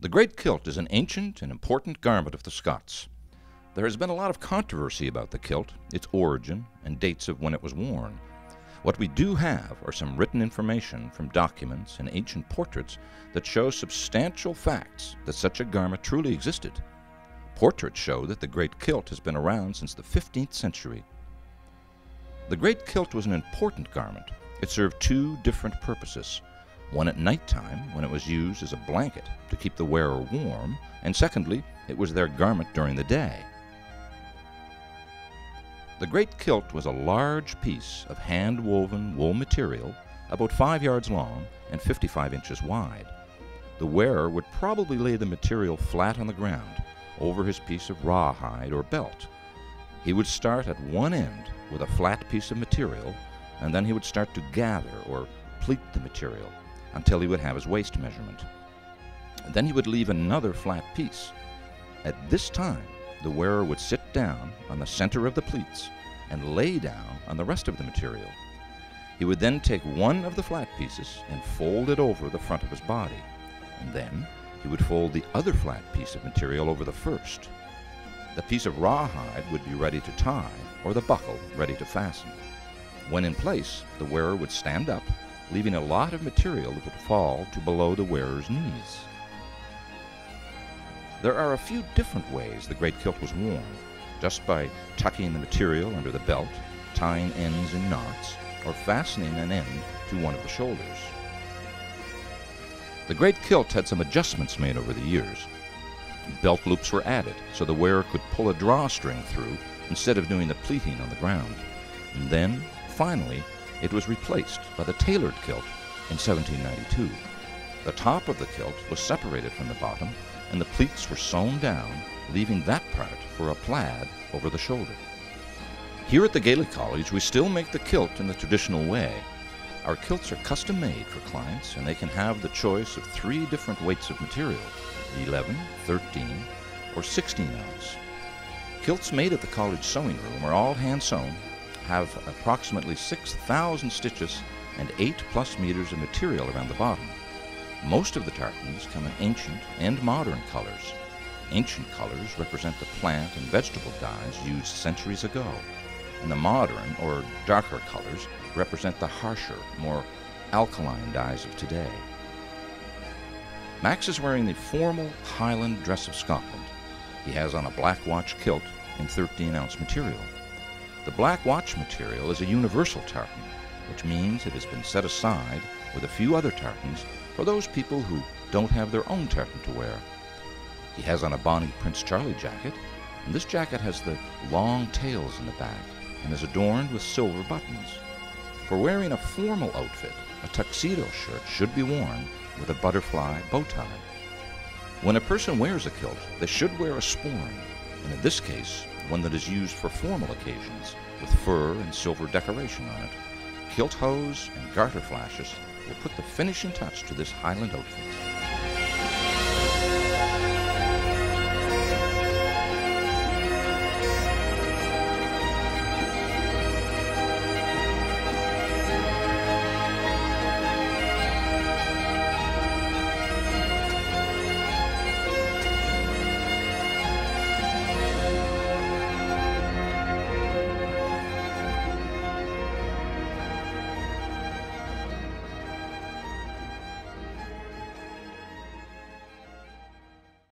The Great Kilt is an ancient and important garment of the Scots. There has been a lot of controversy about the kilt, its origin, and dates of when it was worn. What we do have are some written information from documents and ancient portraits that show substantial facts that such a garment truly existed. Portraits show that the Great Kilt has been around since the 15th century. The Great Kilt was an important garment. It served two different purposes. One at nighttime, when it was used as a blanket to keep the wearer warm, and secondly, it was their garment during the day. The Great Kilt was a large piece of hand-woven wool material, about 5 yards long and 55 inches wide. The wearer would probably lay the material flat on the ground, over his piece of rawhide or belt. He would start at one end with a flat piece of material, and then he would start to gather or pleat the material until he would have his waist measurement. And then he would leave another flat piece. At this time, the wearer would sit down on the center of the pleats and lay down on the rest of the material. He would then take one of the flat pieces and fold it over the front of his body, and then he would fold the other flat piece of material over the first. The piece of rawhide would be ready to tie, or the buckle ready to fasten. When in place, the wearer would stand up, leaving a lot of material that would fall to below the wearer's knees. There are a few different ways the Great Kilt was worn, just by tucking the material under the belt, tying ends in knots, or fastening an end to one of the shoulders. The Great Kilt had some adjustments made over the years. Belt loops were added so the wearer could pull a drawstring through instead of doing the pleating on the ground. And then, finally, it was replaced by the tailored kilt in 1792. The top of the kilt was separated from the bottom, and the pleats were sewn down, leaving that part for a plaid over the shoulder. Here at the Gaelic College, we still make the kilt in the traditional way. Our kilts are custom made for clients, and they can have the choice of 3 different weights of material, 11, 13, or 16 ounce. Kilts made at the college sewing room are all hand sewn, have approximately 6,000 stitches and 8+ meters of material around the bottom. Most of the tartans come in ancient and modern colors. Ancient colors represent the plant and vegetable dyes used centuries ago, and the modern or darker colors represent the harsher, more alkaline dyes of today. Max is wearing the formal Highland dress of Scotland. He has on a black watch kilt in 13-ounce material. The black watch material is a universal tartan, which means it has been set aside with a few other tartans for those people who don't have their own tartan to wear. He has on a bonny Prince Charlie jacket, and this jacket has the long tails in the back and is adorned with silver buttons. For wearing a formal outfit, a tuxedo shirt should be worn with a butterfly bow tie. When a person wears a kilt, they should wear a sporran, and in this case, one that is used for formal occasions, with fur and silver decoration on it. Kilt hose and garter flashes will put the finishing touch to this Highland outfit.